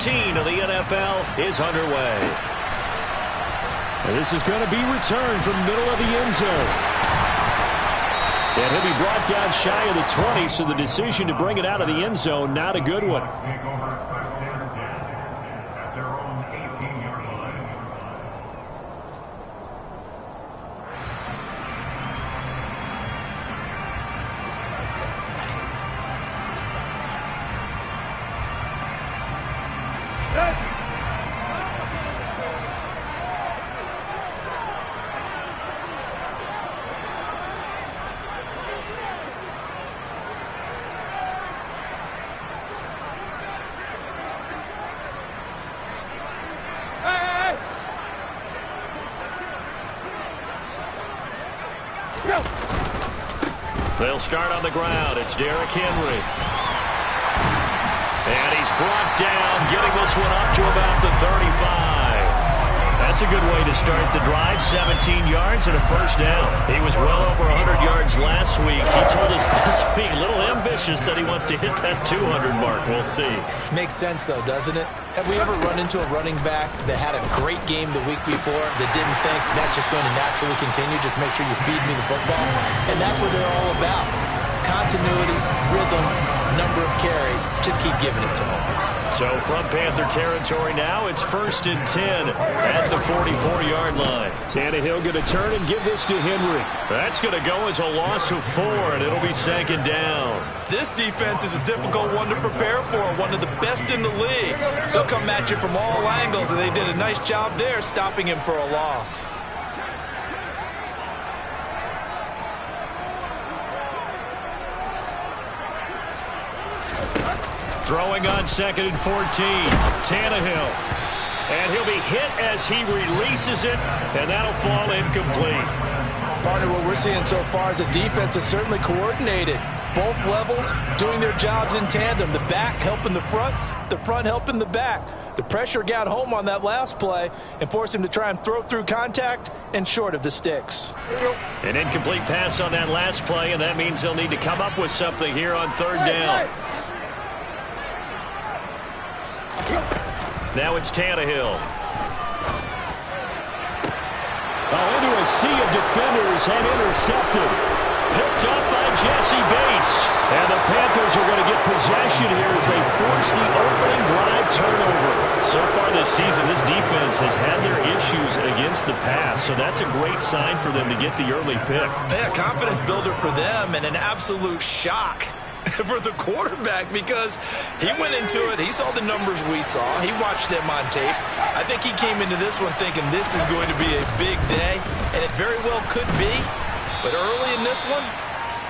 17 of the NFL is underway. And this is going to be returned from the middle of the end zone. And he'll be brought down shy of the 20, so the decision to bring it out of the end zone, not a good one. They'll start on the ground. It's Derrick Henry. And he's brought down, getting this one up to about the 35. That's a good way to start the drive. 17 yards and a first down. He was well over 100 yards last week. He told us this week, a little ambitious, that he wants to hit that 200 mark. We'll see. Makes sense, though, doesn't it? Have we ever run into a running back that had a great game the week before that didn't think that's just going to naturally continue? Just make sure you feed me the football. And that's what they're all about. Continuity, rhythm, number of carries. Just keep giving it to them. So from Panther territory now, it's 1st and 10 at the 44-yard line. Tannehill going to turn and give this to Henry. That's going to go as a loss of 4, and it'll be 2nd down. This defense is a difficult one to prepare for, one of the best in the league. They'll come at you from all angles, and they did a nice job there stopping him for a loss. Throwing on 2nd and 14. Tannehill. And he'll be hit as he releases it, and that'll fall incomplete. Partner, what we're seeing so far is the defense is certainly coordinated. Both levels doing their jobs in tandem. The back helping the front helping the back. The pressure got home on that last play and forced him to try and throw through contact and short of the sticks. An incomplete pass on that last play, and that means they'll need to come up with something here on 3rd down. Now it's Tannehill. Into a sea of defenders and intercepted. Picked up by Jesse Bates. And the Panthers are going to get possession here as they force the opening drive turnover. So far this season, this defense has had their issues against the pass, so that's a great sign for them to get the early pick. Yeah, confidence builder for them and an absolute shock for the quarterback because he went into it. He saw the numbers we saw. He watched them on tape. I think he came into this one thinking this is going to be a big day, and it very well could be. But early in this one,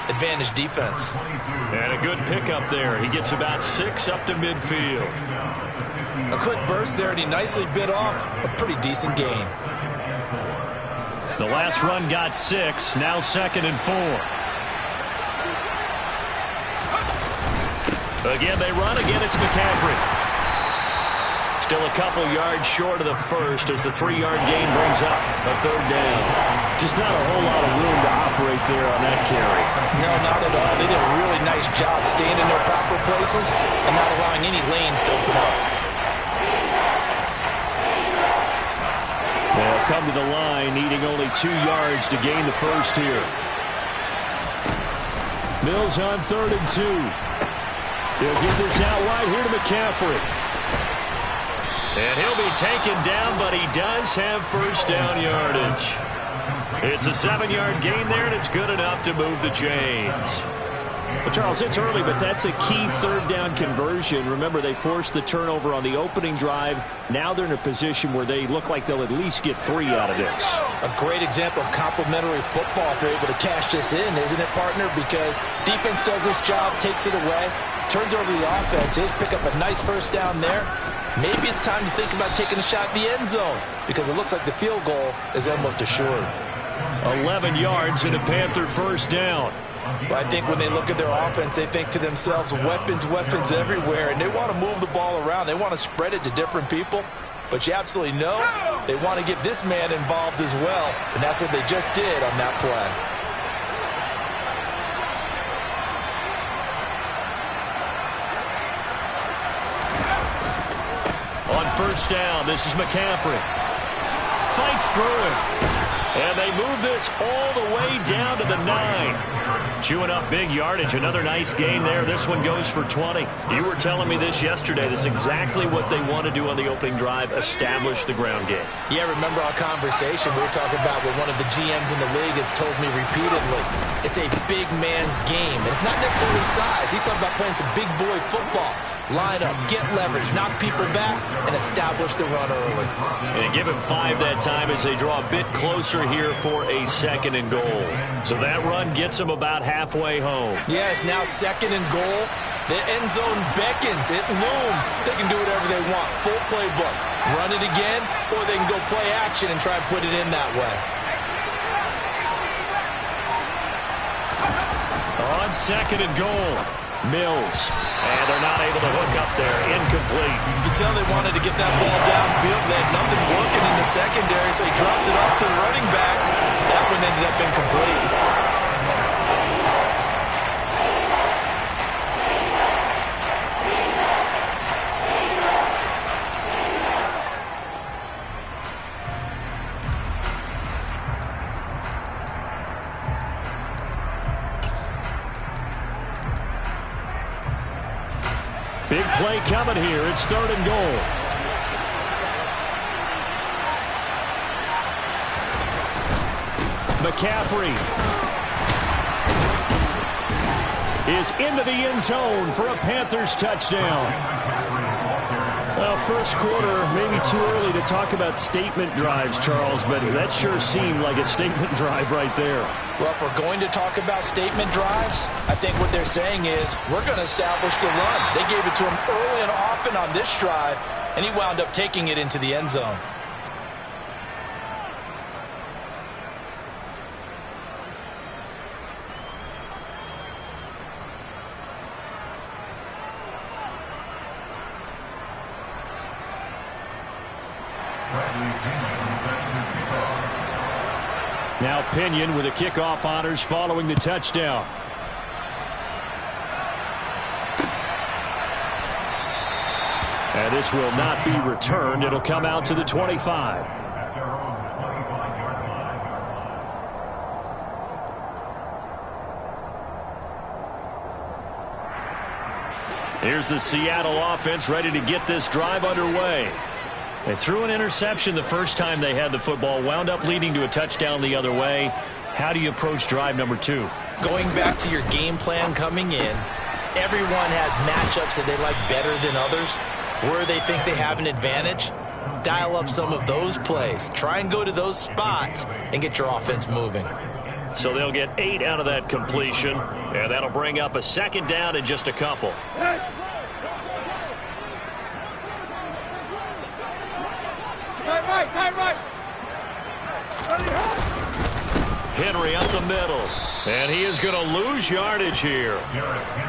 advantage defense. And a good pickup there. He gets about 6 up to midfield. A quick burst there, and he nicely bit off a pretty decent gain. The last run got 6. Now 2nd and 4. Again, they run. Again, it's McCaffrey. Still a couple yards short of the first as the 3-yard gain brings up a 3rd down. Just not a whole lot of room to operate there on that carry. No, not at all. They did a really nice job staying in their proper places and not allowing any lanes to open up. They'll come to the line, needing only 2 yards to gain the first here. Mills on 3rd and 2. He'll get this out wide here to McCaffrey. And he'll be taken down, but he does have first down yardage. It's a 7-yard gain there, and it's good enough to move the chains. Well, Charles, it's early, but that's a key 3rd down conversion. Remember, they forced the turnover on the opening drive. Now they're in a position where they look like they'll at least get 3 out of this. A great example of complementary football if they're able to cash this in, isn't it, partner? Because defense does this job, takes it away, turns over the offense. He'll pick up a nice first down there. Maybe it's time to think about taking a shot in the end zone because it looks like the field goal is almost assured. 11 yards and a Panther first down. Well, I think when they look at their offense, they think to themselves, weapons, weapons everywhere, and they want to move the ball around. They want to spread it to different people, but you absolutely know they want to get this man involved as well, and that's what they just did on that play. first down. This is McCaffrey. Fights through it. And they move this all the way down to the 9. Chewing up big yardage. Another nice gain there. This one goes for 20. You were telling me this yesterday. This is exactly what they want to do on the opening drive, establish the ground game. Yeah, remember our conversation. We were talking about what one of the GMs in the league has told me repeatedly. It's a big man's game. And it's not necessarily size. He's talking about playing some big boy football. Line up, get leverage, knock people back, and establish the run early. And give him 5 that time as they draw a bit closer here for a 2nd and goal. So that run gets them about halfway home. Yeah, it's now 2nd and goal. The end zone beckons. It looms. They can do whatever they want. Full playbook. Run it again, or they can go play action and try and put it in that way. On 2nd and goal. Mills. And they're not able to hook up there. Incomplete. You can tell they wanted to get that ball downfield. They had nothing working in the secondary, so he dropped it off to the running back. That one ended up incomplete. Big play coming here. It's 3rd and goal. McCaffrey is into the end zone for a Panthers touchdown. Well, first quarter, maybe too early to talk about statement drives, Charles, but that sure seemed like a statement drive right there. Well, if we're going to talk about statement drives, I think what they're saying is we're going to establish the run. They gave it to him early and often on this drive, and he wound up taking it into the end zone. Now Pinion with the kickoff honors following the touchdown. And this will not be returned. It'll come out to the 25. Here's the Seattle offense ready to get this drive underway. They threw an interception the first time they had the football, wound up leading to a touchdown the other way. How do you approach drive number 2? Going back to your game plan coming in, everyone has matchups that they like better than others. Where they think they have an advantage, dial up some of those plays. Try and go to those spots and get your offense moving. So they'll get 8 out of that completion, and that'll bring up a 2nd down and just a couple. Henry up the middle, and he is going to lose yardage here.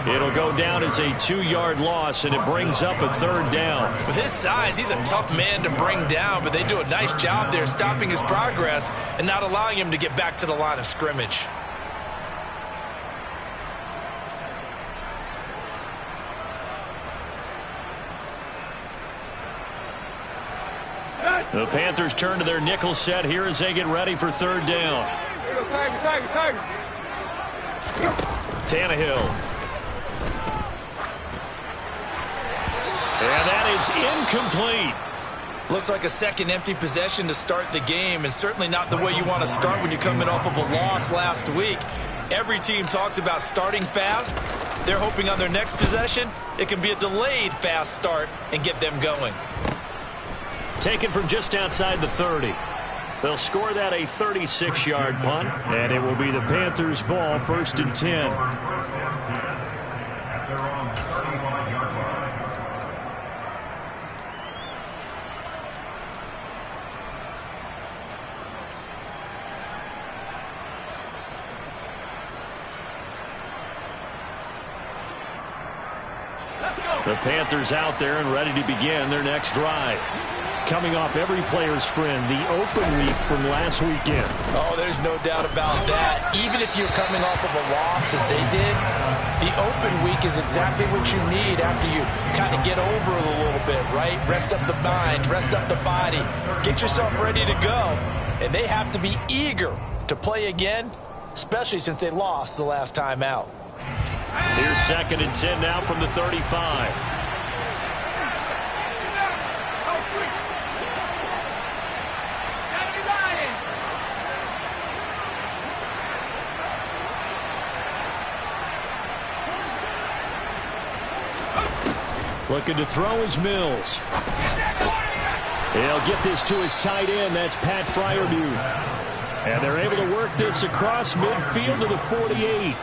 It'll go down as a 2-yard loss, and it brings up a 3rd down. With his size, he's a tough man to bring down, but they do a nice job there stopping his progress and not allowing him to get back to the line of scrimmage. The Panthers turn to their nickel set here as they get ready for 3rd down. Tannehill. And that is incomplete. Looks like a second empty possession to start the game, and certainly not the way you want to start when you're coming off of a loss last week. Every team talks about starting fast. They're hoping on their next possession, it can be a delayed fast start and get them going. Taken from just outside the 30. They'll score that a 36-yard punt, and it will be the Panthers' ball, 1st and 10. The Panthers out there and ready to begin their next drive. coming off every player's friend, the open week from last weekend. Oh, there's no doubt about that. Even if you're coming off of a loss as they did, the open week is exactly what you need after you kind of get over it a little bit, right? Rest up the mind, rest up the body, get yourself ready to go. And they have to be eager to play again, especially since they lost the last time out. Here's 2nd and 10 now from the 35. Looking to throw is Mills. He'll get this to his tight end. That's Pat Fryermuth. And they're able to work this across midfield to the 48.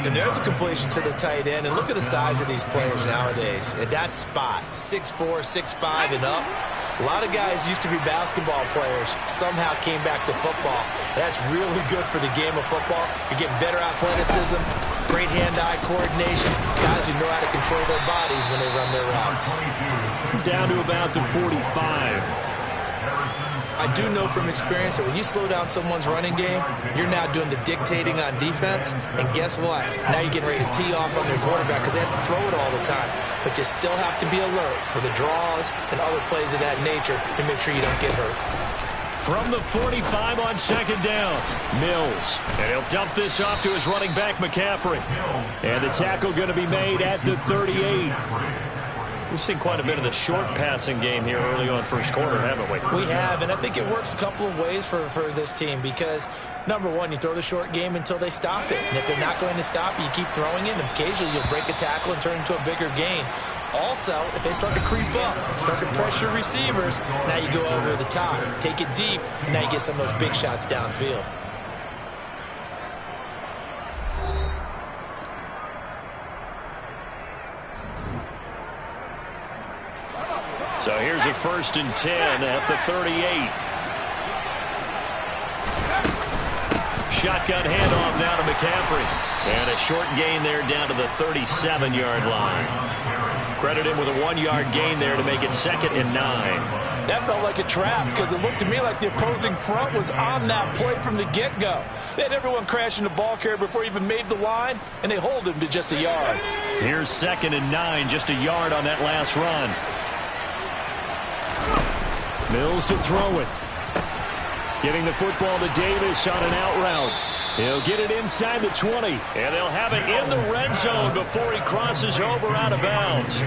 And there's a completion to the tight end. And look at the size of these players nowadays. At that spot, 6'4", 6'5", and up. A lot of guys used to be basketball players, somehow came back to football. That's really good for the game of football. You're getting better athleticism, great hand-eye coordination, guys who know how to control their bodies when they run their routes. Down to about the 45. I do know from experience that when you slow down someone's running game, you're now doing the dictating on defense. And guess what? Now you're getting ready to tee off on their quarterback because they have to throw it all the time. But you still have to be alert for the draws and other plays of that nature to make sure you don't get hurt. From the 45 on 2nd down, Mills. And he'll dump this off to his running back, McCaffrey. And the tackle going to be made at the 38. We've seen quite a bit of the short passing game here early on first quarter, haven't we? We have, and I think it works a couple of ways for this team because, number one, you throw the short game until they stop it. And if they're not going to stop it, you keep throwing it, and occasionally you'll break a tackle and turn it into a bigger gain. Also, if they start to creep up, start to pressure receivers, now you go over the top, take it deep, and now you get some of those big shots downfield. So here's a 1st and 10 at the 38. Shotgun handoff now to McCaffrey. And a short gain there down to the 37-yard line. Credit him with a 1-yard gain there to make it 2nd and 9. That felt like a trap because it looked to me like the opposing front was on that play from the get-go. They had everyone crashing the ball carrier before he even made the line, and they hold him to just a yard. Here's 2nd and 9, just a yard on that last run. Mills to throw it. Getting the football to Davis on an out route. He'll get it inside the 20. And they'll have it in the red zone before he crosses over out of bounds.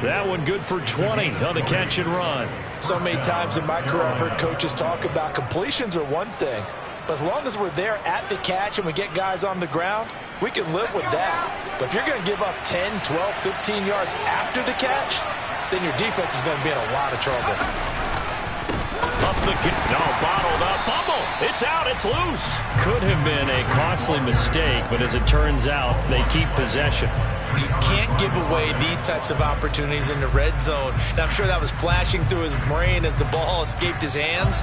That one good for 20 on the catch and run. So many times in my career I've heard coaches talk about completions are one thing. But as long as we're there at the catch and we get guys on the ground, we can live with that. But if you're going to give up 10, 12, 15 yards after the catch, then your defense is going to be in a lot of trouble. Up the bottled up fumble. It's out. It's loose. Could have been a costly mistake, but as it turns out, they keep possession. You can't give away these types of opportunities in the red zone. And I'm sure that was flashing through his brain as the ball escaped his hands.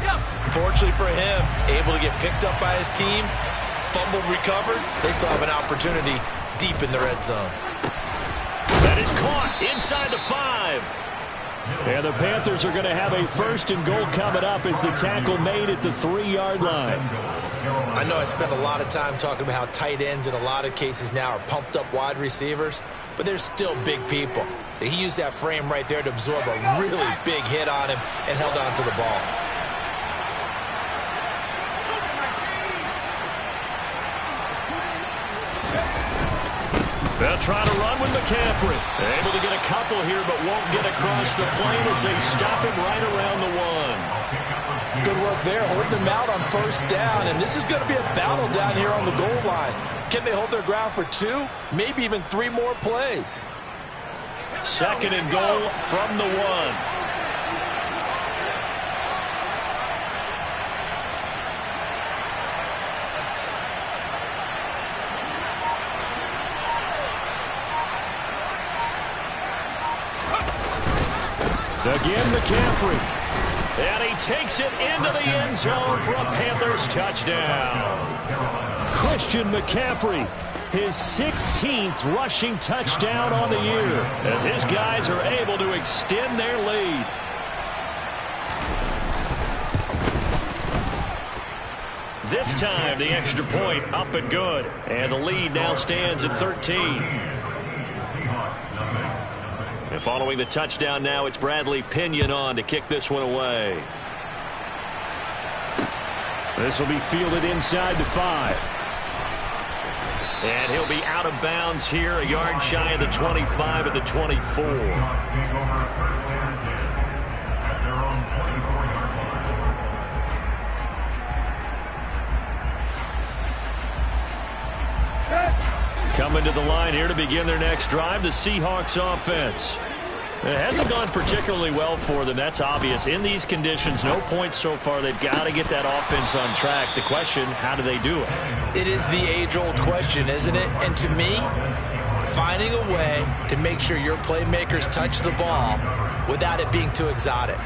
Fortunately for him, able to get picked up by his team, fumble recovered. They still have an opportunity deep in the red zone. That is caught inside the 5. And the Panthers are going to have a 1st and goal coming up as the tackle made at the 3-yard line. I know I spent a lot of time talking about how tight ends in a lot of cases now are pumped up wide receivers, but they're still big people. He used that frame right there to absorb a really big hit on him and held on to the ball. They'll try to run with McCaffrey. Able to get a couple here, but won't get across the plane as they stop him right around the 1. Good work there, holding him out on 1st down, and this is going to be a battle down here on the goal line. Can they hold their ground for 2, maybe even 3 more plays? 2nd and goal from the 1. Again, McCaffrey. And he takes it into the end zone for a Panthers touchdown. Christian McCaffrey, his 16th rushing touchdown on the year, as his guys are able to extend their lead. This time, the extra point up and good. And the lead now stands at 13. And following the touchdown now, it's Bradley Pinion on to kick this one away. This will be fielded inside the 5. And he'll be out of bounds here, a yard shy of the 25 at the 24. Coming to the line here to begin their next drive, the Seahawks offense. It hasn't gone particularly well for them. That's obvious. In these conditions, no points so far. They've got to get that offense on track. The question, how do they do it? It is the age-old question, isn't it? And to me, finding a way to make sure your playmakers touch the ball without it being too exotic.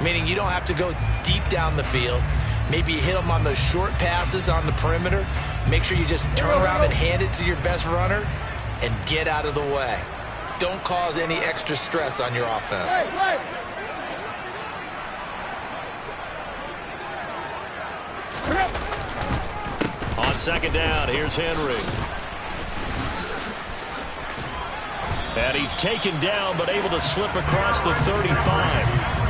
Meaning you don't have to go deep down the field. Maybe you hit them on those short passes on the perimeter. Make sure you just turn around and hand it to your best runner and get out of the way. Don't cause any extra stress on your offense. On second down, here's Henry. And he's taken down, but able to slip across the 35.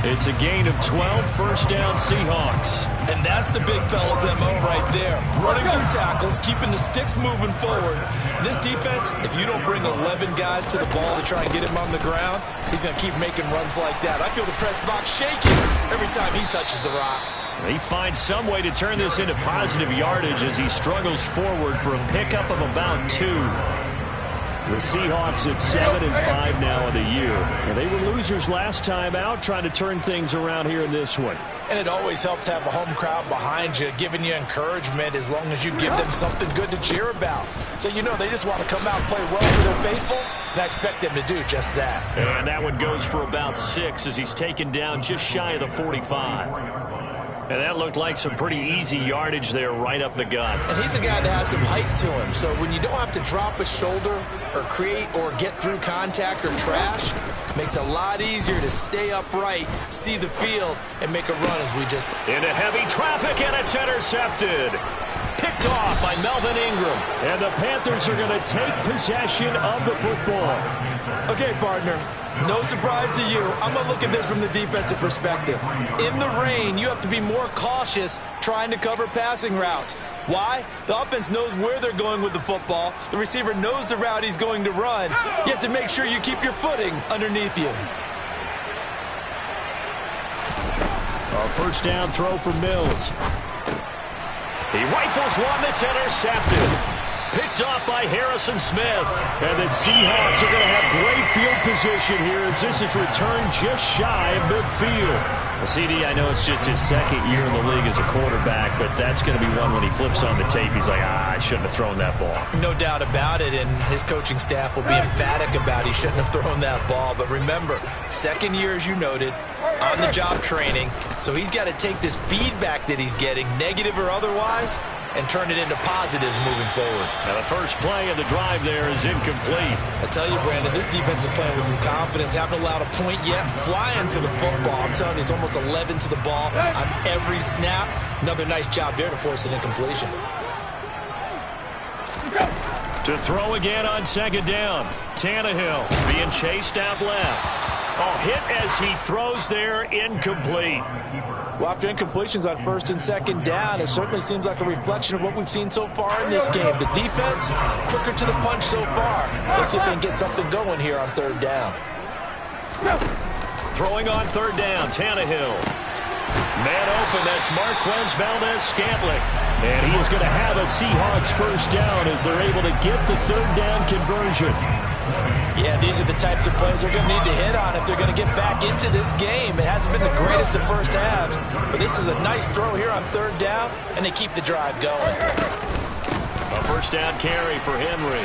It's a gain of 12, first down Seahawks. And that's the big fella's MO right there. Running through tackles, keeping the sticks moving forward. This defense, if you don't bring 11 guys to the ball to try and get him on the ground, he's going to keep making runs like that. I feel the press box shaking every time he touches the rock. He finds some way to turn this into positive yardage as he struggles forward for a pickup of about 2. The Seahawks at 7-5 now in the year. And they were losers last time out, trying to turn things around here in this one. And it always helps to have a home crowd behind you, giving you encouragement as long as you give them something good to cheer about. So you know they just want to come out and play well for their faithful, and I expect them to do just that. And that one goes for about 6 as he's taken down just shy of the 45. And that looked like some pretty easy yardage there right up the gut. And he's a guy that has some height to him. So when you don't have to drop a shoulder or create or get through contact or trash, makes it a lot easier to stay upright, see the field, and make a run as we just... Into heavy traffic, and it's intercepted. Picked off by Melvin Ingram. And the Panthers are going to take possession of the football. Okay, partner. No surprise to you. I'm going to look at this from the defensive perspective. In the rain, you have to be more cautious trying to cover passing routes. Why? The offense knows where they're going with the football. The receiver knows the route he's going to run. You have to make sure you keep your footing underneath you. A first down throw for Mills. He rifles one that's intercepted. Picked off by Harrison Smith. And the Seahawks are going to have great field position here as this is returned just shy of midfield. CD, I know it's just his second year in the league as a quarterback, but that's going to be one when he flips on the tape. He's like, I shouldn't have thrown that ball. No doubt about it, and his coaching staff will be emphatic about he shouldn't have thrown that ball. But remember, second year, as you noted, on-the-job training, so he's got to take this feedback that he's getting, negative or otherwise, and turn it into positives moving forward. Now the first play of the drive there is incomplete. I tell you, Brandon, this defense is playing with some confidence. Haven't allowed a point yet. Flying to the football. I'm telling you, it's almost 11 to the ball on every snap. Another nice job there to force an incompletion. To throw again on second down. Tannehill being chased out left. Oh, hit as he throws there, incomplete. Well, after incompletions on first and second down, it certainly seems like a reflection of what we've seen so far in this game. The defense, quicker to the punch so far. Let's see if they can get something going here on third down. Throwing on third down, Tannehill. Man open, that's Marquez Valdez-Scantling. And he is going to have a Seahawks first down as they're able to get the third down conversion. Yeah, these are the types of plays they're going to need to hit on if they're going to get back into this game. It hasn't been the greatest of first halves, but this is a nice throw here on third down, and they keep the drive going. A first down carry for Henry.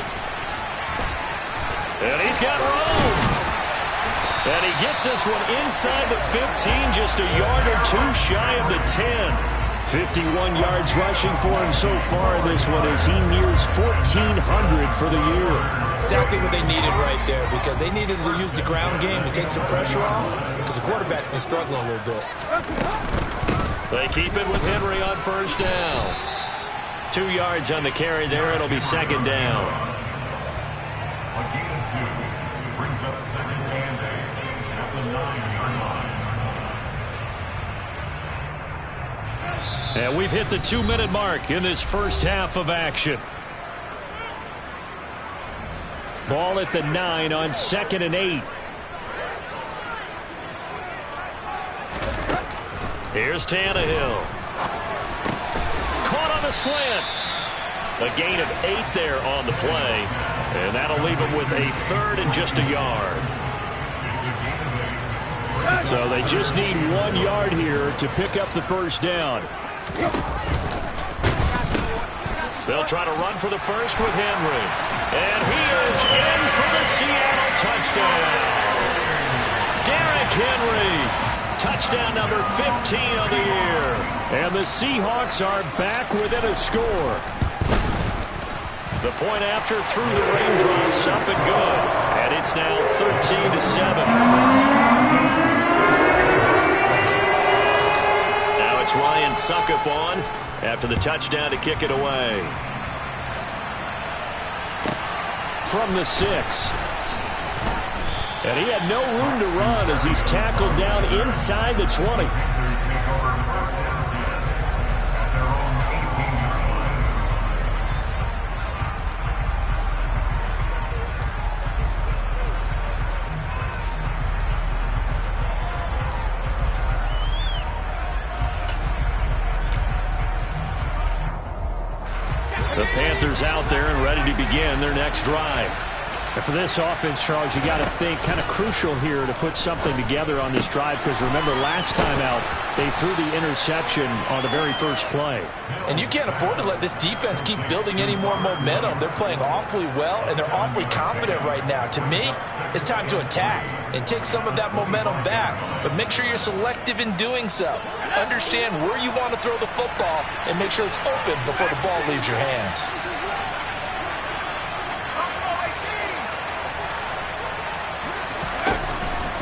And he's got room. And he gets this one inside the 15, just a yard or two shy of the 10. 51 yards rushing for him so far in this one as he nears 1,400 for the year. Exactly what they needed right there, because they needed to use the ground game to take some pressure off, because the quarterback's been struggling a little bit. They keep it with Henry on first down. 2 yards on the carry there. It'll be second down. A gain of 2 brings up second and 8 at the 9-yard line. And we've hit the 2-minute mark in this first half of action. Ball at the 9 on 2nd and 8. Here's Tannehill. Caught on the slant. A gain of 8 there on the play. And that'll leave him with a 3rd and just a yard. So they just need 1 yard here to pick up the first down. They'll try to run for the first with Henry. And he is in for the Seattle touchdown. Derrick Henry. Touchdown number 15 of the year. And the Seahawks are back within a score. The point after through the raindrops up and good. And it's now 13-7. Now it's Ryan Suckup on after the touchdown to kick it away. From the 6. And he had no room to run as he's tackled down inside the 20. The Panthers out there and ready to begin their next drive. And for this offense, Charles, you got to think kind of crucial here to put something together on this drive, because remember last time out they threw the interception on the very first play. And you can't afford to let this defense keep building any more momentum. They're playing awfully well, and they're awfully confident right now. To me, it's time to attack and take some of that momentum back, but make sure you're selective in doing so. Understand where you want to throw the football and make sure it's open before the ball leaves your hands.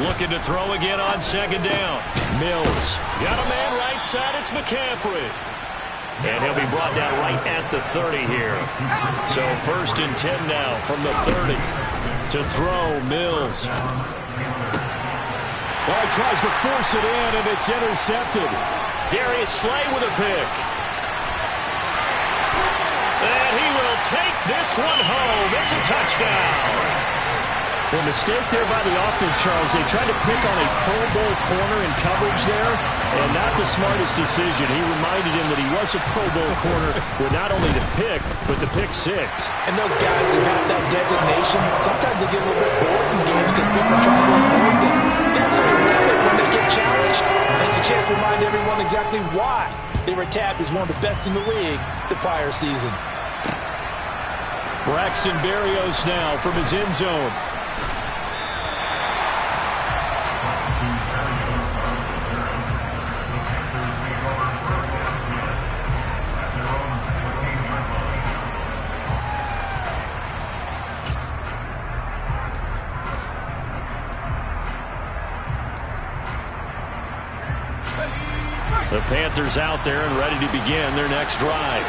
Looking to throw again on second down. Mills. Got a man right side. It's McCaffrey. And he'll be brought down right at the 30 here. So 1st and 10 now from the 30. To throw, Mills. Well, he tries to force it in, and it's intercepted. Darius Slay with a pick. And he will take this one home. It's a touchdown. Well, mistake there by the offense, Charles. They tried to pick on a Pro Bowl corner in coverage there, and not the smartest decision. He reminded him that he was a Pro Bowl corner with not only the pick, but the pick 6. And those guys who have that designation, sometimes they get a little bit bored in games because people try to avoid them. They absolutely love it when they get challenged, and it's a chance to remind everyone exactly why they were tabbed as one of the best in the league the prior season. Braxton Berrios now from his end zone. The Panthers out there and ready to begin their next drive.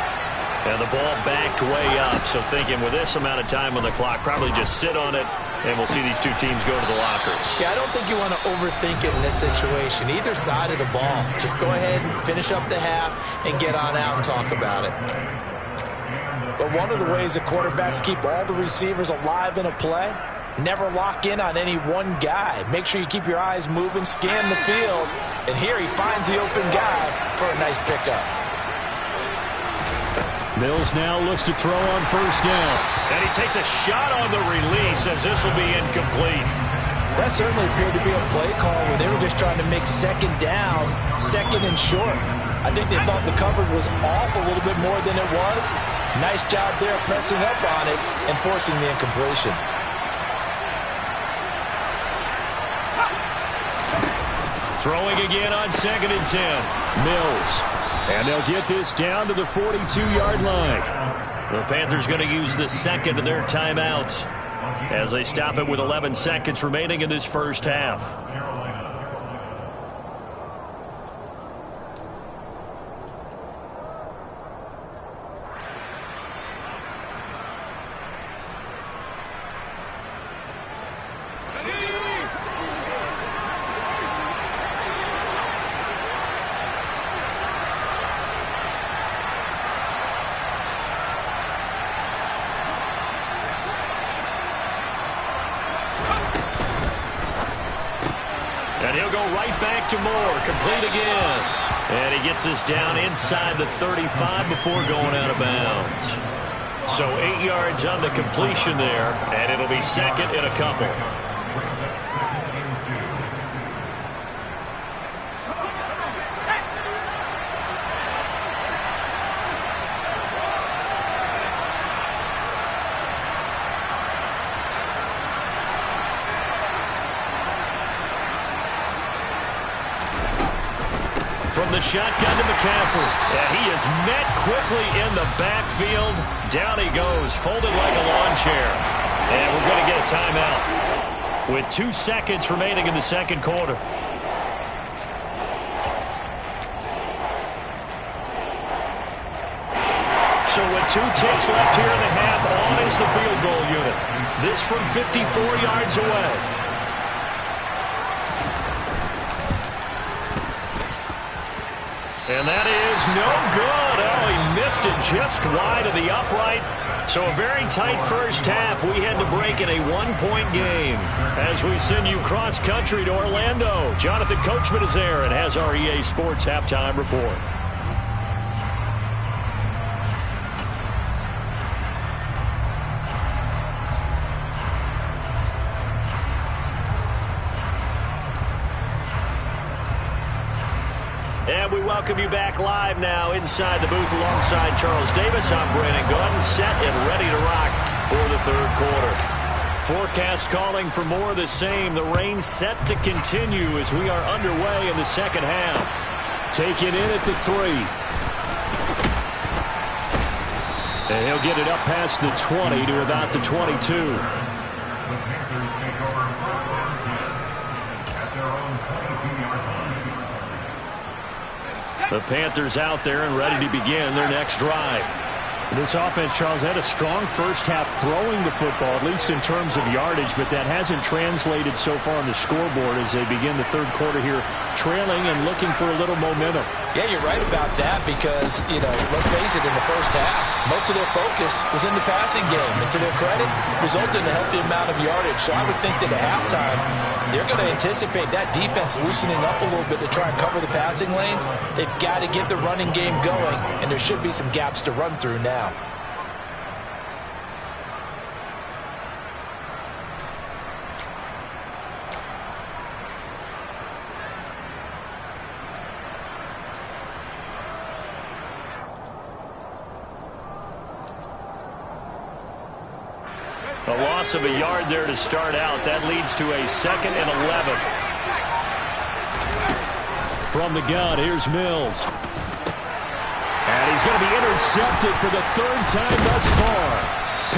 And the ball backed way up, so thinking with this amount of time on the clock, probably just sit on it, and we'll see these two teams go to the lockers. Yeah, I don't think you want to overthink it in this situation. Either side of the ball. Just go ahead and finish up the half and get on out and talk about it. But one of the ways that quarterbacks keep all the receivers alive in a play, never lock in on any one guy. Make sure you keep your eyes moving, scan the field, and here he finds the open guy for a nice pickup. Mills now looks to throw on first down. And he takes a shot on the release as this will be incomplete. That certainly appeared to be a play call where they were just trying to make second down, second and short. I think they thought the coverage was off a little bit more than it was. Nice job there pressing up on it and forcing the incompletion. Throwing again on 2nd and 10. Mills. And they'll get this down to the 42-yard line. The Panthers going to use the second of their timeouts as they stop it with 11 seconds remaining in this first half. And he'll go right back to Moore. Complete again. And he gets us down inside the 35 before going out of bounds. So 8 yards on the completion there, and it'll be second and a couple. From the shotgun to McCaffrey. And he is met quickly in the backfield. Down he goes, folded like a lawn chair. And we're going to get a timeout with 2 seconds remaining in the second quarter. So with 2 ticks left here in the half, on is the field goal unit. This from 54 yards away. And that is no good. Oh, he missed it just wide of the upright. So a very tight first half. We had to break in a 1-point game. As we send you cross-country to Orlando, Jonathan Coachman is there and has our EA Sports halftime report. And we welcome you back live now inside the booth alongside Charles Davis. I'm Brandon Gordon, set and ready to rock for the third quarter. Forecast calling for more of the same. The rain set to continue as we are underway in the second half. Take it in at the 3. And he'll get it up past the 20 to about the 22. The Panthers take over first and 10 at their own 22-yard line. The Panthers out there and ready to begin their next drive. This offense, Charles, had a strong first half throwing the football, at least in terms of yardage, but that hasn't translated so far on the scoreboard as they begin the third quarter here, trailing and looking for a little momentum. Yeah, you're right about that because, let's face it, in the first half, most of their focus was in the passing game. And to their credit, resulted in a healthy amount of yardage. So I would think that at halftime, they're going to anticipate that defense loosening up a little bit to try and cover the passing lanes. They've got to get the running game going, and there should be some gaps to run through now. A loss of a yard there to start out. That leads to a 2nd and 11. From the gun, here's Mills. And he's going to be intercepted for the 3rd time thus far.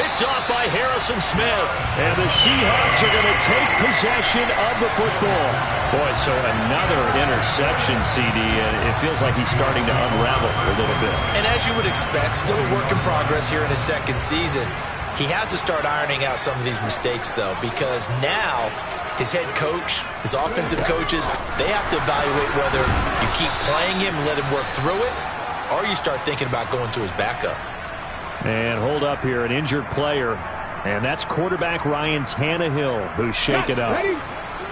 Picked off by Harrison Smith. And the Seahawks are going to take possession of the football. Boy, so another interception, CD, and it feels like he's starting to unravel a little bit. And as you would expect, still a work in progress here in his second season. He has to start ironing out some of these mistakes, though, because now his head coach, his offensive coaches, they have to evaluate whether you keep playing him and let him work through it, or you start thinking about going to his backup. And hold up here, an injured player. And that's quarterback Ryan Tannehill who's shaken up.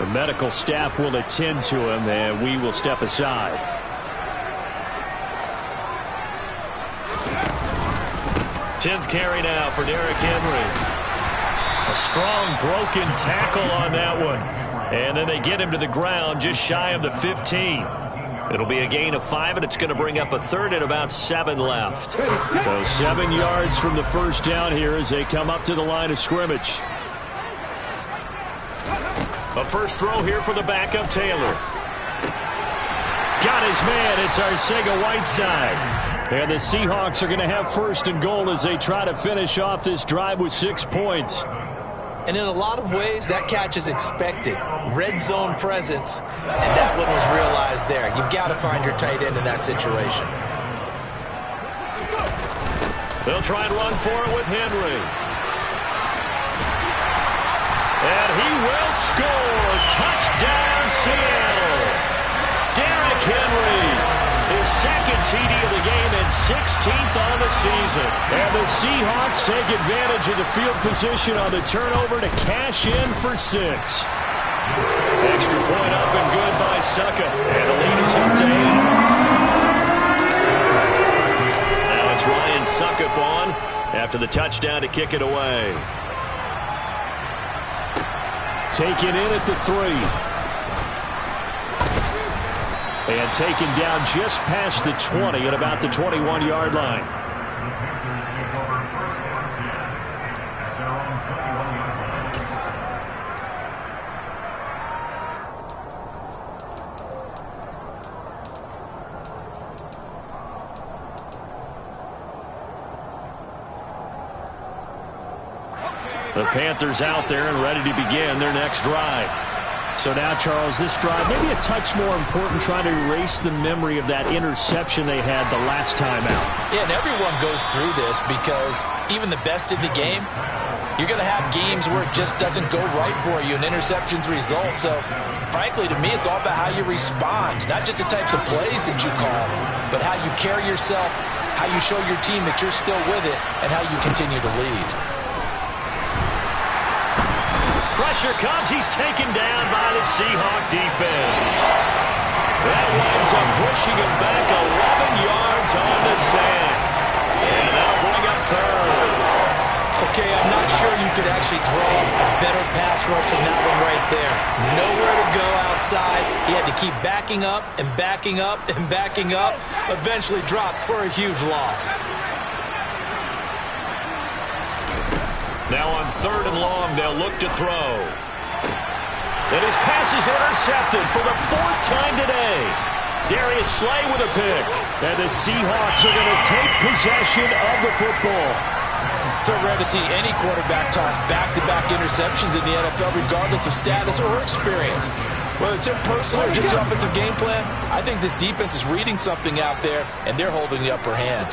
The medical staff will attend to him, and we will step aside. Tenth carry now for Derrick Henry. A strong broken tackle on that one. And then they get him to the ground just shy of the 15. It'll be a gain of 5, and it's going to bring up a 3rd and about 7 left. So 7 yards from the first down here as they come up to the line of scrimmage. A first throw here for the backup Taylor. Got his man. It's Arcega-Whiteside. And the Seahawks are going to have 1st and goal as they try to finish off this drive with 6 points. And in a lot of ways, that catch is expected. Red zone presence, and that one was realized there. You've got to find your tight end in that situation. They'll try and run for it with Henry. And he will score. Touchdown, Seattle. Derrick Henry. His 2nd TD of the game and 16th on the season. And the Seahawks take advantage of the field position on the turnover to cash in for 6. Extra point up and good after the touchdown to kick it away. Taken in at the 3. And taken down just past the 20 at about the 21-yard line. The Panthers out there and ready to begin their next drive. So now, Charles, this drive maybe a touch more important, trying to erase the memory of that interception they had the last time out. Yeah, and everyone goes through this because even the best in the game, you're going to have games where it just doesn't go right for you and interceptions result. So, frankly, to me, it's all about how you respond, not just the types of plays that you call, but how you carry yourself, how you show your team that you're still with it, and how you continue to lead. Pressure comes. He's taken down by the Seahawk defense. That winds up pushing him back 11 yards on the sack. And that'll bring up third. Okay, I'm not sure you could actually draw a better pass rush than that one right there. Nowhere to go outside. He had to keep backing up and backing up and backing up. Eventually dropped for a huge loss. Now on 3rd and long, they'll look to throw. And his pass is intercepted for the 4th time today. Darius Slay with a pick. And the Seahawks are going to take possession of the football. So rare to see any quarterback toss back-to-back interceptions in the NFL, regardless of status or experience. Whether it's impersonal or just the offensive game plan, I think this defense is reading something out there, and they're holding the upper hand.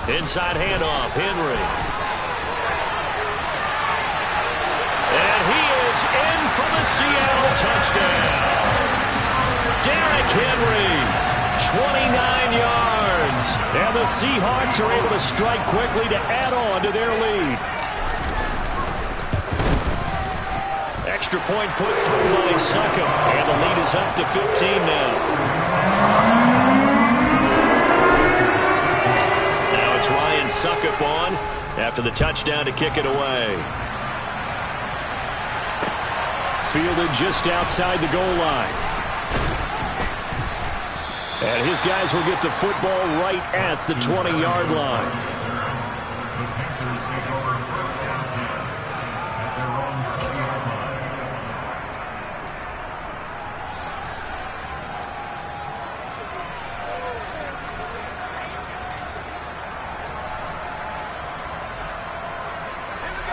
Inside handoff, Henry. And he is in for the Seattle touchdown. Derrick Henry, 29 yards. And the Seahawks are able to strike quickly to add on to their lead. Extra point put through by Succop. And the lead is up to 15 now. It's Ryan Succop on after the touchdown to kick it away. Fielded just outside the goal line. And his guys will get the football right at the 20-yard line.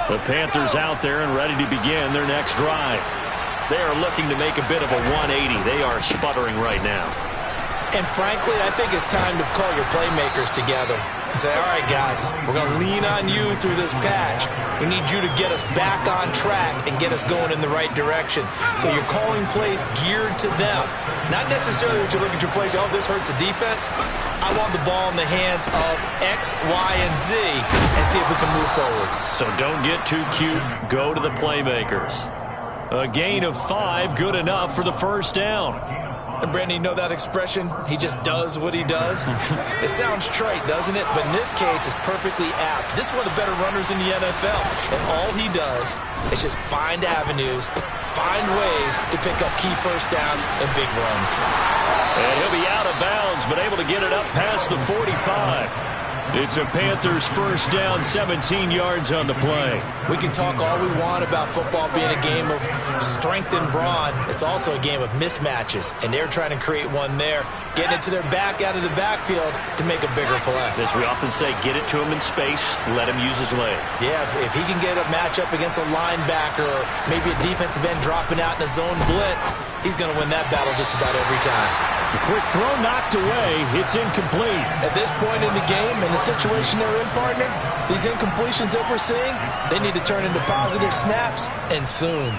The Panthers out there and ready to begin their next drive. They are looking to make a bit of a 180. They are sputtering right now. And frankly, I think it's time to call your playmakers together and say, all right, guys, we're going to lean on you through this patch. We need you to get us back on track and get us going in the right direction. So you're calling plays geared to them. Not necessarily that you look at your plays, oh, this hurts the defense. I want the ball in the hands of X, Y, and Z and see if we can move forward. So don't get too cute. Go to the playmakers. A gain of 5, good enough for the first down. And Brandon, you know that expression? He just does what he does. It sounds trite, doesn't it? But in this case, it's perfectly apt. This is one of the better runners in the NFL. And all he does is just find avenues, find ways to pick up key first downs and big runs. And he'll be out of bounds, but able to get it up past the 45. It's a Panthers first down, 17 yards on the play. We can talk all we want about football being a game of strength and brawn. It's also a game of mismatches, and they're trying to create one there, getting it to their back out of the backfield to make a bigger play. As we often say, get it to him in space, let him use his leg. Yeah, if he can get a matchup against a linebacker or maybe a defensive end dropping out in a zone blitz, he's going to win that battle just about every time. A quick throw knocked away. It's incomplete. At this point in the game and the situation they're in, partner, these incompletions that we're seeing, they need to turn into positive snaps, and soon.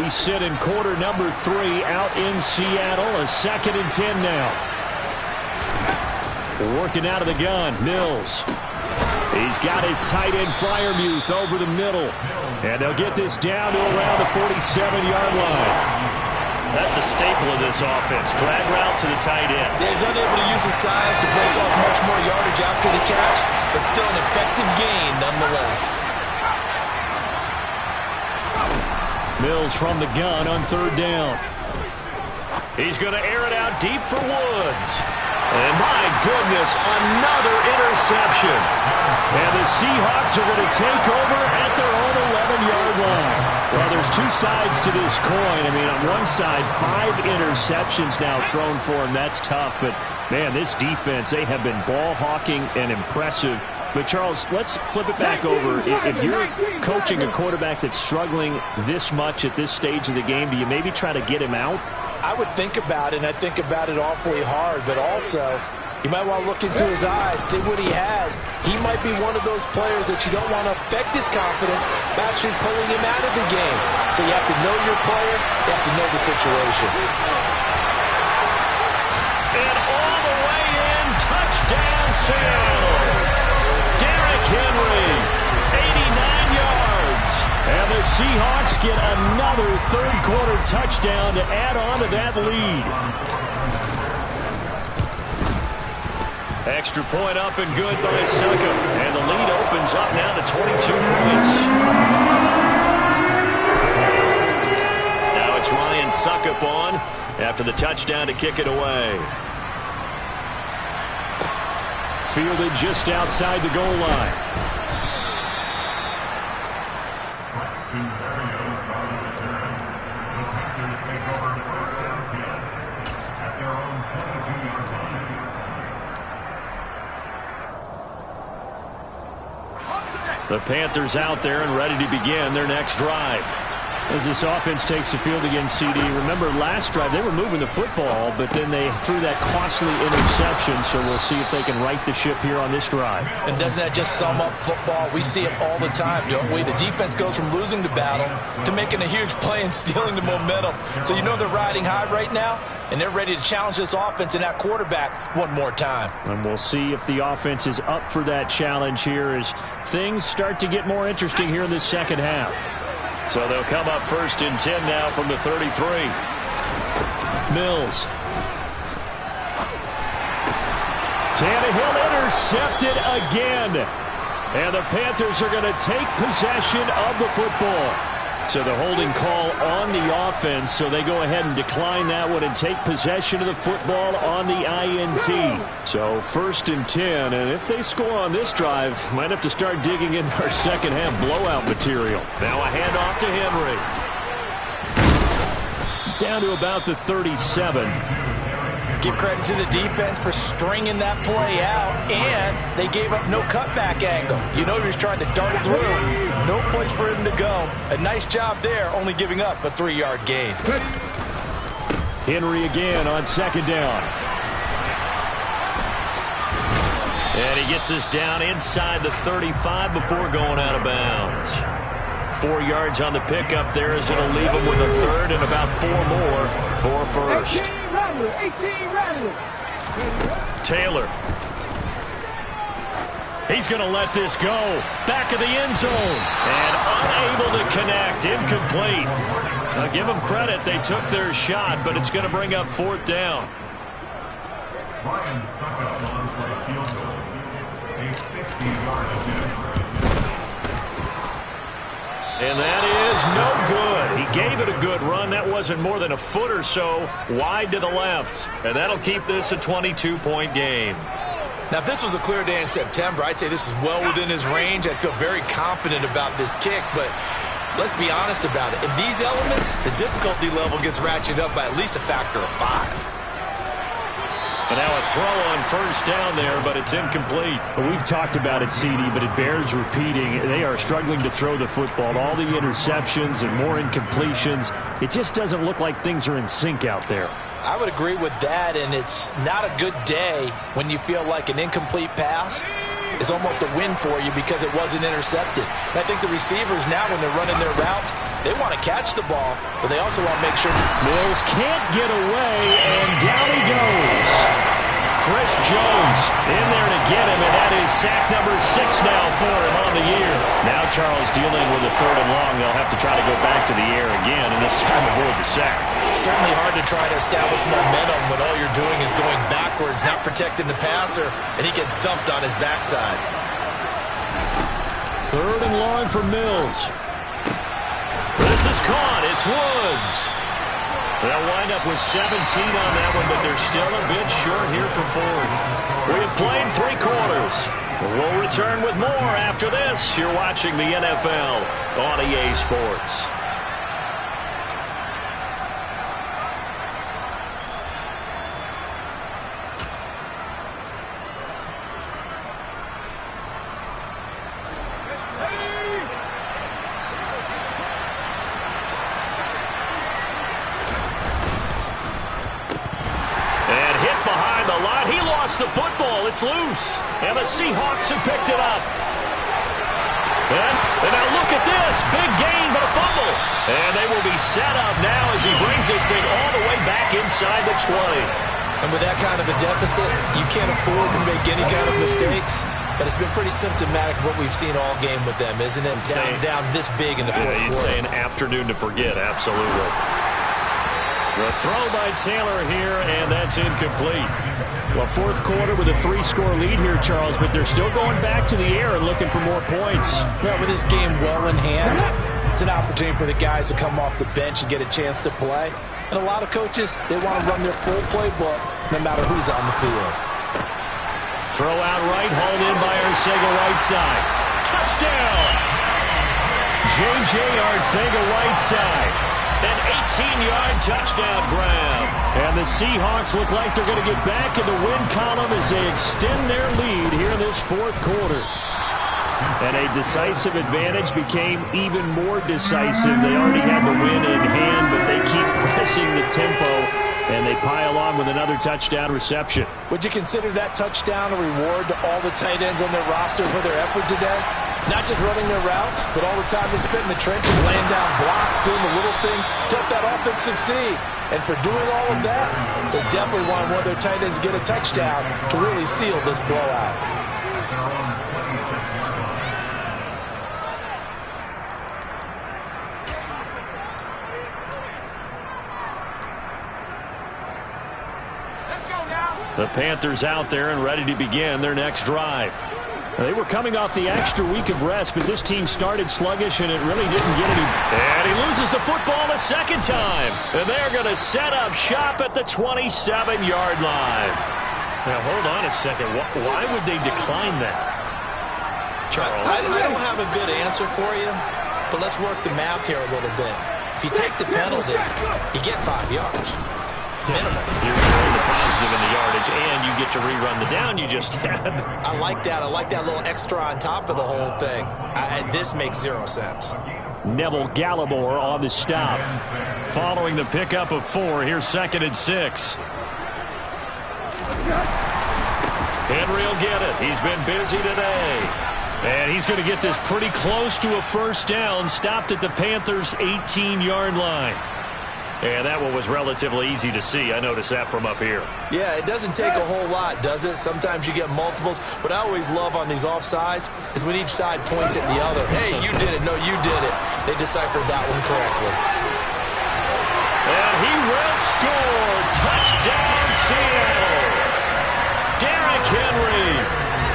We sit in quarter number 3 out in Seattle. A 2nd and 10 now. Working out of the gun, Mills. He's got his tight end Freiermuth over the middle. And they'll get this down to around the 47-yard line. That's a staple of this offense. Drag route to the tight end. Yeah, he's unable to use his size to break off much more yardage after the catch, but still an effective gain nonetheless. Mills from the gun on third down. He's going to air it out deep for Woods. And my goodness, another interception. And the Seahawks are going to take over at their own 11-yard line. Well, there's two sides to this coin. I mean, on one side, 5 interceptions now thrown for him. That's tough. But, man, this defense, they have been ball hawking and impressive. But, Charles, let's flip it back over. If you're coaching a quarterback that's struggling this much at this stage of the game, do you maybe try to get him out? I would think about it, and I think about it awfully hard, but also you might want to look into his eyes, see what he has. He might be one of those players that you don't want to affect his confidence by actually pulling him out of the game. So you have to know your player, you have to know the situation. And all the way in, touchdown Seattle. Derrick Henry, 89 yards. And the Seahawks get another third-quarter touchdown to add on to that lead. Extra point up and good by Succop. And the lead opens up now to 22 points. Now it's Ryan Succop on after the touchdown to kick it away. Fielded just outside the goal line. The Panthers take over first down 10 at their own 22-yard line. The Panthers out there and ready to begin their next drive. As this offense takes the field against CD, remember last drive they were moving the football, but then they threw that costly interception, so we'll see if they can right the ship here on this drive. And doesn't that just sum up football? We see it all the time, don't we? The defense goes from losing the battle to making a huge play and stealing the momentum. So you know they're riding high right now, and they're ready to challenge this offense and that quarterback one more time. And we'll see if the offense is up for that challenge here as things start to get more interesting here in the second half. So they'll come up first and 10 now from the 33. Mills. Tannehill intercepted again. And the Panthers are going to take possession of the football. So the holding call on the offense, so they go ahead and decline that one and take possession of the football on the INT. So first and 10, and if they score on this drive, might have to start digging in our second half blowout material. Now a handoff to Henry. Down to about the 37. Give credit to the defense for stringing that play out, and they gave up no cutback angle. You know he was trying to dart through. No place for him to go. A nice job there, only giving up a 3-yard gain. Henry again on second down. And he gets us down inside the 35 before going out of bounds. 4 yards on the pickup there as it'll leave him with a third and about 4 more for first. Taylor. He's going to let this go. Back of the end zone. And unable to connect. Incomplete. Now give them credit. They took their shot, but it's going to bring up fourth down. Ryan Succop on for a field goal. A 50-yard attempt. And that is no good. He gave it a good run. That wasn't more than a foot or so wide to the left. And that'll keep this a 22-point game. Now, if this was a clear day in September, I'd say this is well within his range. I'd feel very confident about this kick, but let's be honest about it. In these elements, the difficulty level gets ratcheted up by at least a factor of 5. And now a throw on first down there, but it's incomplete. Well, we've talked about it, CD, but it bears repeating. They are struggling to throw the football. All the interceptions and more incompletions. It just doesn't look like things are in sync out there. I would agree with that, and it's not a good day when you feel like an incomplete pass is almost a win for you because it wasn't intercepted. And I think the receivers now, when they're running their routes, they want to catch the ball, but they also want to make sure. Mills can't get away, and down he goes. Chris Jones in there to get him, and that is sack number 6 now for him on the year. Now Charles dealing with a 3rd and long. They'll have to try to go back to the air again, and this time avoid the sack. Certainly hard to try to establish momentum when all you're doing is going backwards, not protecting the passer, and he gets dumped on his backside. 3rd and long for Mills. This is caught. It's Woods. They'll wind up with 17 on that one, but they're still a bit short here for 4th. We have played 3 quarters. We'll return with more after this. You're watching the NFL on EA Sports. The football, it's loose, and the Seahawks have picked it up. And now look at this, big gain, but a fumble. And they will be set up now as he brings this thing all the way back inside the 20. And with that kind of a deficit, you can't afford to make any kind of mistakes. But it's been pretty symptomatic of what we've seen all game with them, isn't it? Down this big in the fourth quarter. You'd say an afternoon to forget, absolutely. The throw by Taylor here, and that's incomplete. Well, 4th quarter with a 3-score lead here, Charles, but they're still going back to the air and looking for more points. Well, with this game well in hand, it's an opportunity for the guys to come off the bench and get a chance to play. And a lot of coaches, they want to run their full playbook no matter who's on the field. Throw out right, hauled in by Arcega right side. Touchdown! J.J. Arcega right side. An 18-yard touchdown grab. And the Seahawks look like they're going to get back in the win column as they extend their lead here in this 4th quarter. And a decisive advantage became even more decisive. They already had the win in hand, but they keep pressing the tempo, and they pile on with another touchdown reception. Would you consider that touchdown a reward to all the tight ends on their roster for their effort today? Not just running their routes, but all the time they spent in the trenches, laying down blocks, doing the little things to help that offense succeed. And for doing all of that, they definitely want one of their tight ends to get a touchdown to really seal this blowout. The Panthers out there and ready to begin their next drive. They were coming off the extra week of rest, but this team started sluggish, and it really didn't get any. And he loses the football a second time. And they're going to set up shop at the 27-yard line. Now, hold on a second. Why would they decline that? Charles? I don't have a good answer for you, but let's work the math here a little bit. If you take the penalty, you get 5 yards. Minimum. You're showing the positive in the yardage, and you get to rerun the down you just had. I like that. I like that little extra on top of the whole thing. This makes 0 sense. Neville Gallimore on the stop. Following the pickup of 4, here's 2nd and 6. Henry will get it. He's been busy today. And he's going to get this pretty close to a first down, stopped at the Panthers' 18-yard line. And that one was relatively easy to see. I noticed that from up here. Yeah, it doesn't take a whole lot, does it? Sometimes you get multiples. What I always love on these offsides is when each side points at the other. Hey, you did it. No, you did it. They deciphered that one correctly. And he will score. Touchdown, Seattle. Derrick Henry.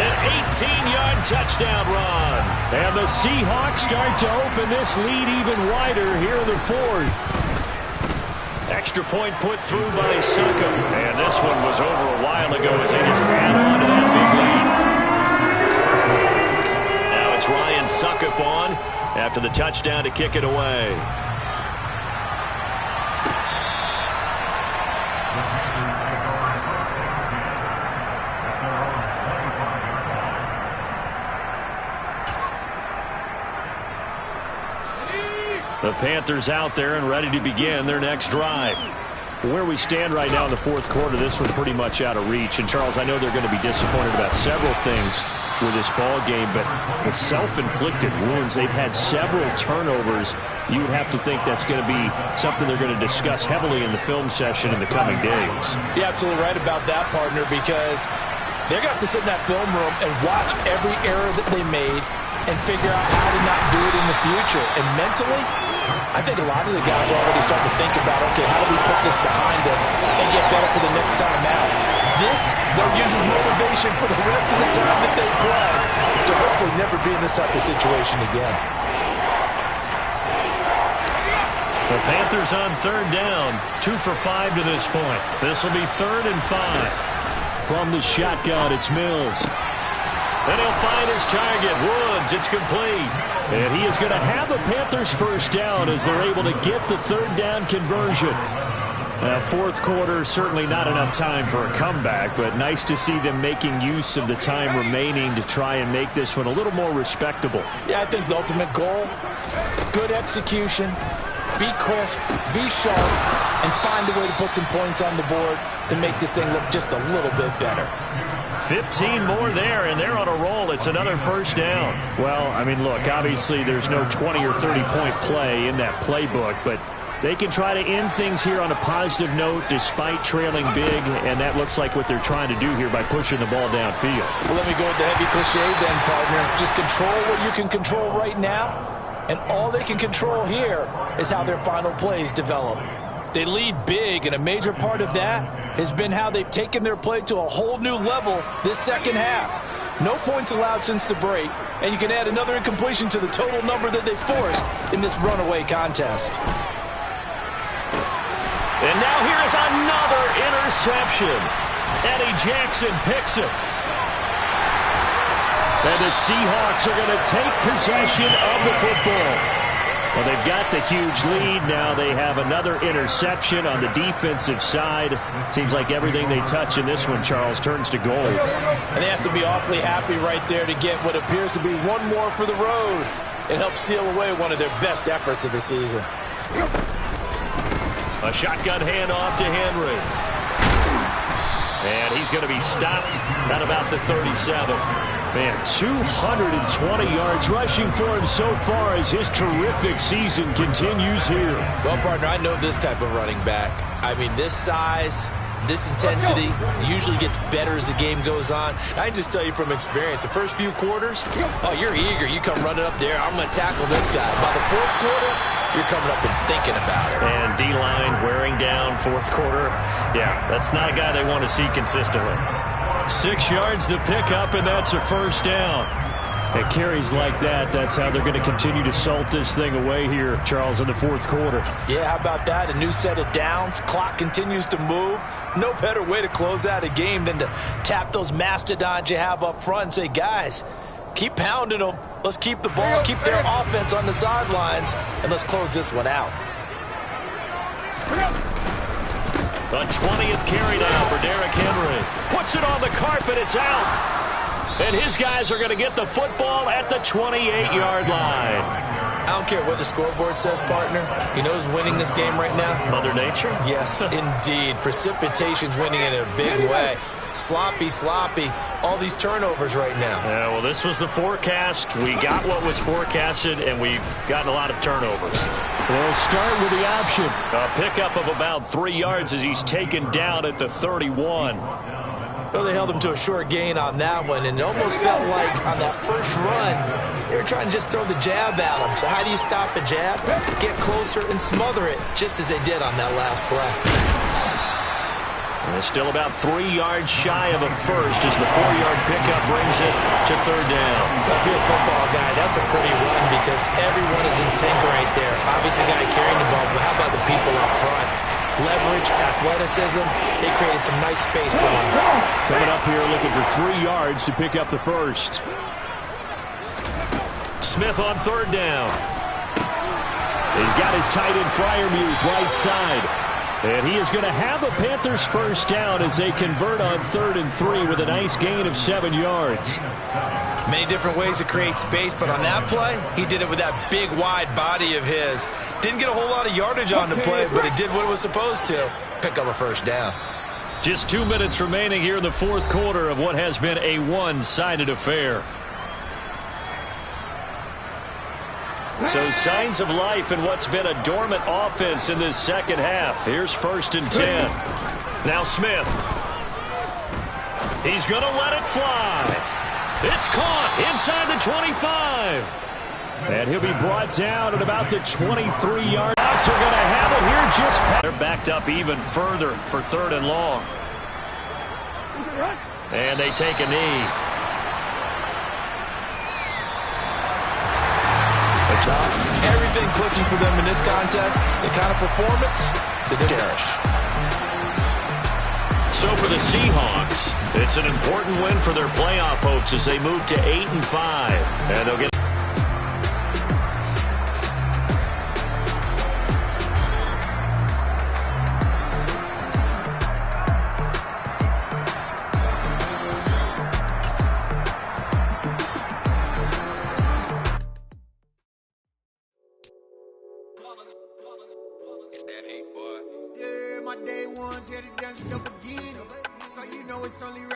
An 18-yard touchdown run. And the Seahawks start to open this lead even wider here in the 4th. Extra point put through by Succop. And this one was over a while ago as they just add on to that big lead. Now it's Ryan Succop on after the touchdown to kick it away. The Panthers out there and ready to begin their next drive. Where we stand right now in the 4th quarter, this one pretty much out of reach. And, Charles, I know they're going to be disappointed about several things with this ball game, but the self-inflicted wounds, they've had several turnovers you would have to think that's going to be something they're going to discuss heavily in the film session in the coming days. You're absolutely right about that, partner, because they're going to have to sit in that film room and watch every error that they made and figure out how to not do it in the future. And mentally, I think a lot of the guys are already starting to think about, okay, how do we put this behind us and get better for the next time out? This, they'll use as motivation for the rest of the time that they play to hopefully never be in this type of situation again. The Panthers on third down, 2 for 5 to this point. This will be 3rd and 5. From the shotgun, it's Mills. And he'll find his target, Woods. It's complete. And he is going to have a Panthers first down as they're able to get the third down conversion. Now, fourth quarter, certainly not enough time for a comeback, but nice to see them making use of the time remaining to try and make this one a little more respectable. Yeah, I think the ultimate goal, good execution, be crisp, be sharp, and find a way to put some points on the board to make this thing look just a little bit better. 15 more there, and they're on a roll. It's another first down. Well, I mean, look, obviously there's no 20 or 30-point play in that playbook, but they can try to end things here on a positive note despite trailing big, and that looks like what they're trying to do here by pushing the ball downfield. Well, let me go with the heavy cliche then, partner. Just control what you can control right now, and all they can control here is how their final plays develop. They lead big, and a major part of that has been how they've taken their play to a whole new level this second half. No points allowed since the break, and you can add another incompletion to the total number that they forced in this runaway contest. And now here is another interception. Eddie Jackson picks it. And the Seahawks are going to take possession of the football. Well, they've got the huge lead. Now they have another interception on the defensive side. Seems like everything they touch in this one, Charles, turns to gold. And they have to be awfully happy right there to get what appears to be one more for the road. It helps seal away one of their best efforts of the season. A shotgun handoff to Henry. And he's going to be stopped at about the 37. Man, 220 yards rushing for him so far as his terrific season continues here. Well, partner, I know this type of running back. I mean, this size, this intensity usually gets better as the game goes on. I can just tell you from experience, the first few quarters, oh, you're eager. You come running up there, I'm going to tackle this guy. By the fourth quarter, you're coming up and thinking about it. And D-line wearing down fourth quarter. Yeah, that's not a guy they want to see consistently. 6 yards the pickup, and that's a first down. At carries like that, that's how they're going to continue to salt this thing away here, Charles, in the fourth quarter. Yeah, how about that? A new set of downs. Clock continues to move. No better way to close out a game than to tap those mastodons you have up front and say, guys, keep pounding them. Let's keep the ball, keep their offense on the sidelines, and let's close this one out. The 20th carry now for Derrick Henry. Puts it on the carpet. It's out. And his guys are going to get the football at the 28-yard line. I don't care what the scoreboard says, partner. You know who's winning this game right now? Mother Nature? Yes, indeed. Precipitation's winning in a big way. Sloppy, all these turnovers right now. Yeah, well, this was the forecast. We got what was forecasted, and we've gotten a lot of turnovers. We'll start with the option. A pickup of about 3 yards as he's taken down at the 31. Well, they held him to a short gain on that one, and it almost felt like on that first run, they were trying to just throw the jab at him. So how do you stop a jab? Get closer and smother it, just as they did on that last play. And still about 3 yards shy of a first as the 4-yard pickup brings it to third down. Well, if you're a football guy, that's a pretty run because everyone is in sync right there. Obviously, the guy carrying the ball, but how about the people up front? Leverage, athleticism, they created some nice space for him. Coming up here looking for 3 yards to pick up the first. Smith on third down. He's got his tight end Freiermuth right side. And he is going to have a Panthers first down as they convert on 3rd and 3 with a nice gain of 7 yards. Many different ways to create space, but on that play, he did it with that big, wide body of his. Didn't get a whole lot of yardage on the play, but it did what it was supposed to. Pick up a first down. Just 2 minutes remaining here in the fourth quarter of what has been a one-sided affair. So signs of life in what's been a dormant offense in this second half. Here's 1st and 10. Now Smith. He's going to let it fly. It's caught inside the 25. And he'll be brought down at about the 23-yard. Hawks are going to have it here just. They're backed up even further for 3rd and long. And they take a knee. Everything clicking for them in this contest. The kind of performance that they cherish. So for the Seahawks, it's an important win for their playoff hopes as they move to 8-5. And they'll get. Yeah, my day ones here to dance, don't forget it. So you know it's only right.